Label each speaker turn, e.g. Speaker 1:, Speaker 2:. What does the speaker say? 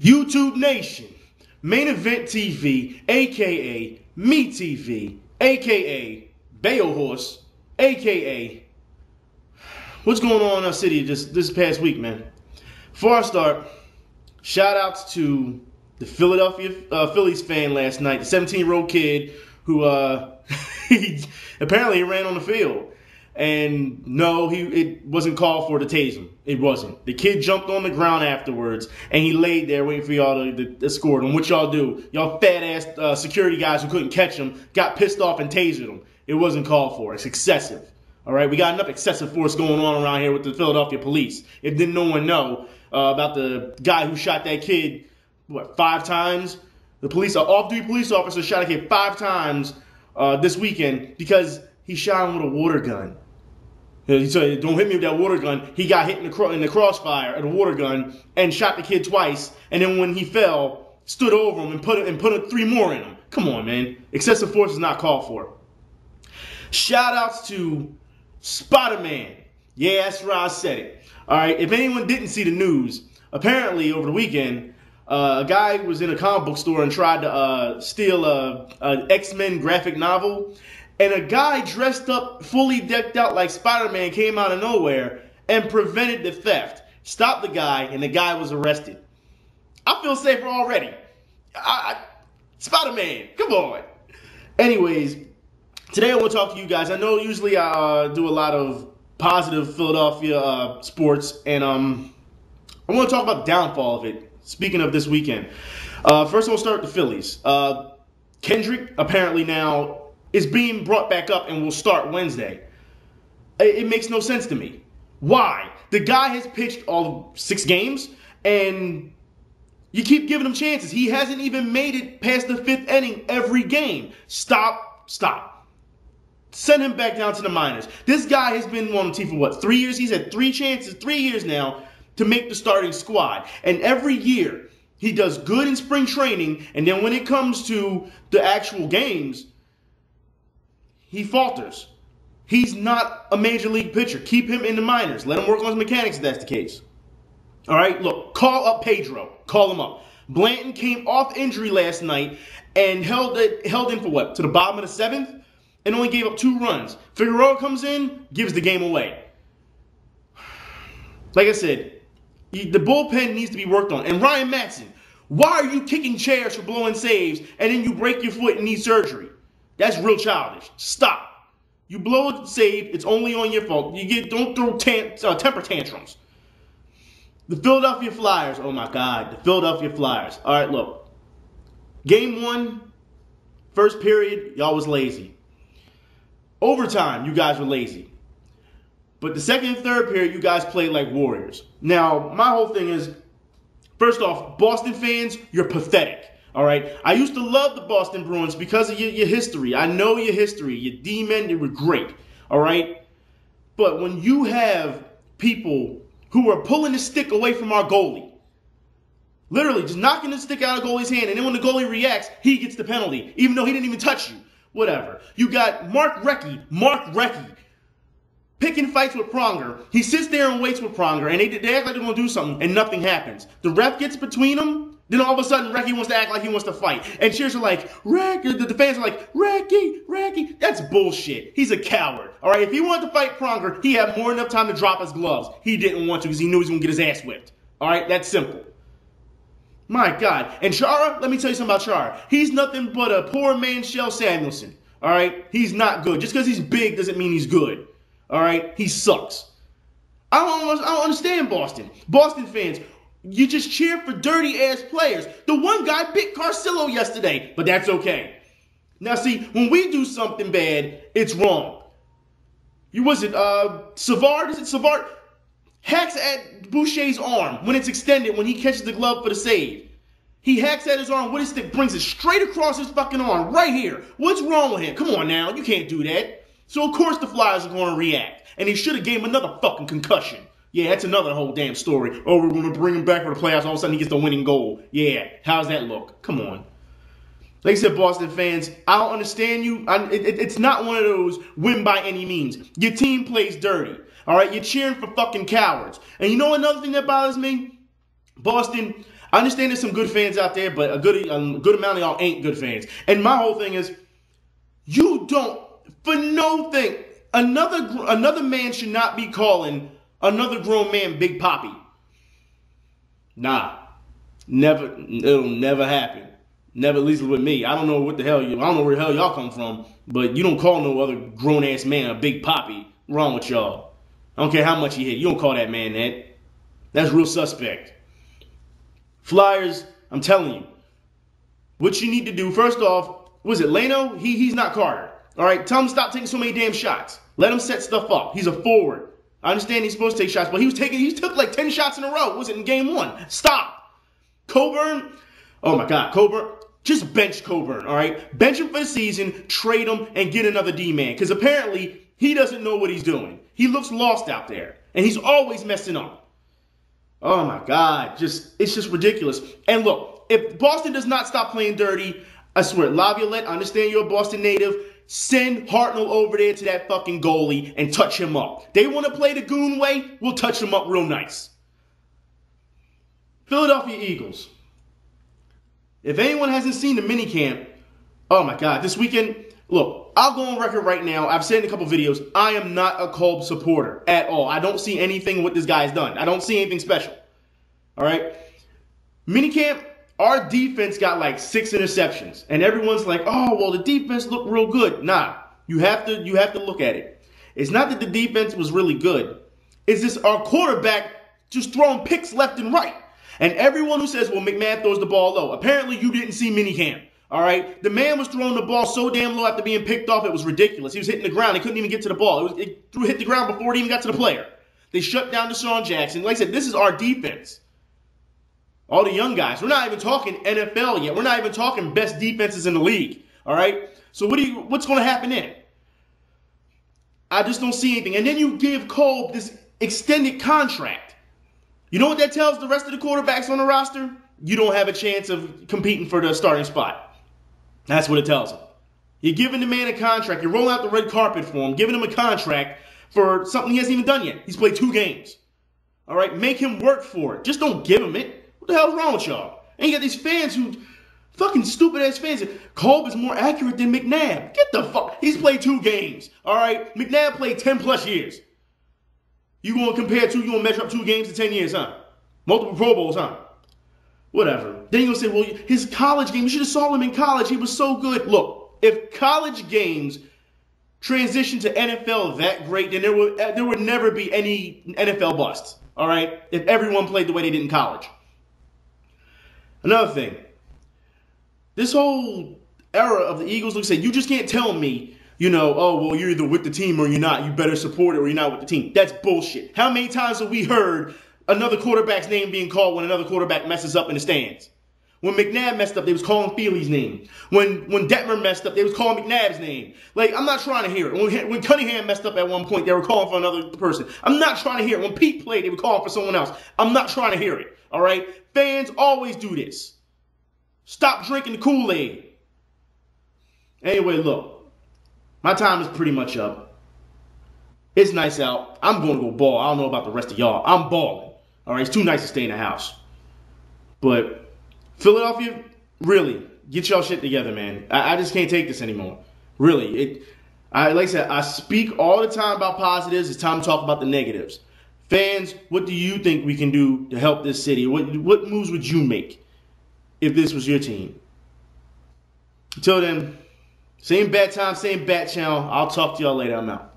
Speaker 1: YouTube Nation, Main Event TV, aka Me TV, aka Bayo Horse, aka what's going on in our city this past week, man? Before I start, shout outs to the Philadelphia Phillies fan last night, the 17-year-old kid who apparently ran on the field. And no, it wasn't called for to tase him. It wasn't. The kid jumped on the ground afterwards, and he laid there waiting for y'all to score. And what y'all do? Y'all fat-ass security guys who couldn't catch him got pissed off and tasered him. It wasn't called for. It's excessive. All right? We got enough excessive force going on around here with the Philadelphia police. If didn't no one know about the guy who shot that kid, what, 5 times? The police, off-duty police officer shot a kid 5 times this weekend because he shot him with a water gun. He said, "Don't hit me with that water gun." He got hit in the crossfire of the water gun and shot the kid twice. And then when he fell, stood over him and put 3 more in him. Come on, man. Excessive force is not called for. Shout outs to Spider-Man. Yeah, that's right. I said it. All right. If anyone didn't see the news, apparently over the weekend, a guy was in a comic book store and tried to steal an X-Men graphic novel. And a guy dressed up, fully decked out like Spider-Man came out of nowhere and prevented the theft. Stopped the guy, and the guy was arrested. I feel safer already. Spider-Man, come on. Anyways, today I want to talk to you guys. I know usually I do a lot of positive Philadelphia sports, and I want to talk about the downfall of it. Speaking of this weekend. First, I'll start with the Phillies. Kendrick apparently now is being brought back up and will start Wednesday. It makes no sense to me. Why? The guy has pitched all 6 games, and you keep giving him chances. He hasn't even made it past the 5th inning every game. Stop. Send him back down to the minors. This guy has been on the team for what, 3 years? He's had 3 chances, 3 years now, to make the starting squad. And every year, he does good in spring training, and then when it comes to the actual games, he falters. He's not a major league pitcher. Keep him in the minors. Let him work on his mechanics if that's the case. All right, look, call up Pedro. Call him up. Blanton came off injury last night and held in for what? To the bottom of the 7th and only gave up 2 runs. Figueroa comes in, gives the game away. Like I said, the bullpen needs to be worked on. And Ryan Matson, why are you kicking chairs for blowing saves and then you break your foot and need surgery? That's real childish. Stop. You blow a save, it's only on your fault. Don't throw temper tantrums. The Philadelphia Flyers, oh my God, the Philadelphia Flyers. All right, look. Game 1, first period, y'all was lazy. Overtime, you guys were lazy. But the second and third period, you guys played like warriors. Now, my whole thing is, first off, Boston fans, you're pathetic. All right, I used to love the Boston Bruins because of your history. I know your history. Your D-men, they were great. All right, but when you have people who are pulling the stick away from our goalie, literally just knocking the stick out of the goalie's hand, and then when the goalie reacts, he gets the penalty, even though he didn't even touch you. Whatever. You got Mark Recchi, picking fights with Pronger. He sits there and waits with Pronger, and they act like they're going to do something, and nothing happens. The ref gets between them. Then all of a sudden, Recchi wants to act like he wants to fight. And cheers are like, the fans are like, Recchi. That's bullshit. He's a coward. All right, if he wanted to fight Pronger, he had more than enough time to drop his gloves. He didn't want to because he knew he was going to get his ass whipped. All right, that's simple. My God. And Chara, let me tell you something about Chara. He's nothing but a poor man's Shel Samuelson. All right, he's not good. Just because he's big doesn't mean he's good. All right, he sucks. I don't understand Boston. Boston fans, you just cheer for dirty-ass players. The one guy bit Carcillo yesterday, but that's okay. Now, see, when we do something bad, it's wrong. Savard? Is it Savard? Hacks at Boucher's arm when it's extended, when he catches the glove for the save. He hacks at his arm with his stick, brings it straight across his fucking arm, right here. What's wrong with him? Come on now, you can't do that. So, of course, the Flyers are going to react. And they should have gave him another fucking concussion. Yeah, that's another whole damn story. Oh, we're going to bring him back for the playoffs. All of a sudden, he gets the winning goal. Yeah, how's that look? Come on. Like I said, Boston fans, I don't understand you. It's not one of those win by any means. Your team plays dirty. All right, you're cheering for fucking cowards. And you know another thing that bothers me? Boston, I understand there's some good fans out there, but a good amount of y'all ain't good fans. And my whole thing is, you don't, for no thing, another man should not be calling another grown man Big Papi. Nah, never, it'll never happen. Never, at least with me. I don't know what the hell I don't know where the hell y'all come from, but you don't call no other grown ass man a Big Papi. Wrong with y'all? I don't care how much he hit. You don't call that man that. That's real suspect. Flyers, I'm telling you, what you need to do, first off, was it Leno? He's not Carter. All right, tell him to stop taking so many damn shots. Let him set stuff up. He's a forward. I understand he's supposed to take shots, but he took like 10 shots in a row. Was it in game 1? Stop. Coburn, oh my God, Coburn, just bench Coburn, all right? Bench him for the season, trade him, and get another D-man, because apparently he doesn't know what he's doing. He looks lost out there, and he's always messing up. Oh my God, it's just ridiculous. And look, if Boston does not stop playing dirty, I swear, Laviolette, I understand you're a Boston native, send Hartnell over there to that fucking goalie and touch him up. They want to play the goon way, we'll touch him up real nice. Philadelphia Eagles. If anyone hasn't seen the minicamp, oh my God, this weekend, look, I'll go on record right now. I've said in a couple videos, I am not a Kolb supporter at all. I don't see anything what this guy's done. I don't see anything special. All right? Minicamp, our defense got like 6 interceptions. And everyone's like, oh, well, the defense looked real good. Nah, you have to look at it. It's not that the defense was really good. It's just our quarterback just throwing picks left and right. And everyone who says, well, McMahon throws the ball low, apparently you didn't see minicamp. All right? The man was throwing the ball so damn low after being picked off, it was ridiculous. He was hitting the ground. He couldn't even get to the ball. It hit the ground before it even got to the player. They shut down Deshaun Jackson. Like I said, this is our defense. All the young guys. We're not even talking NFL yet. We're not even talking best defenses in the league. All right? So what's going to happen then? I just don't see anything. And then you give Kolb this extended contract. You know what that tells the rest of the quarterbacks on the roster? You don't have a chance of competing for the starting spot. That's what it tells them. You're giving the man a contract. You're rolling out the red carpet for him, giving him a contract for something he hasn't even done yet. He's played 2 games. All right? Make him work for it. Just don't give him it. What the hell's wrong with y'all? And you got these fans who, fucking stupid-ass fans. Kolb is more accurate than McNabb. Get the fuck. He's played 2 games. All right? McNabb played 10-plus years. You going to measure up 2 games in 10 years, huh? Multiple Pro Bowls, huh? Whatever. Then you're going to say, well, his college game, you should have saw him in college. He was so good. Look, if college games transition to NFL that great, then there would never be any NFL busts, all right? If everyone played the way they did in college. Another thing. This whole era of the Eagles, looks like you just can't tell me, oh, well, you're either with the team or you're not. You better support it or you're not with the team. That's bullshit. How many times have we heard another quarterback's name being called when another quarterback messes up in the stands? When McNabb messed up, they was calling Philly's name. When Detmer messed up, they was calling McNabb's name. Like, I'm not trying to hear it. When Cunningham messed up at one point, they were calling for another person. I'm not trying to hear it. When Pete played, they were calling for someone else. I'm not trying to hear it. All right? Fans always do this. Stop drinking the Kool-Aid. Anyway, look. My time is pretty much up. It's nice out. I'm going to go ball. I don't know about the rest of y'all. I'm balling. All right, it's too nice to stay in the house. But Philadelphia, really, get y'all shit together, man. I just can't take this anymore. Really. Like I said, I speak all the time about positives. It's time to talk about the negatives. Fans, what do you think we can do to help this city? What moves would you make if this was your team? Until then, same bat time, same bat channel. I'll talk to y'all later. I'm out.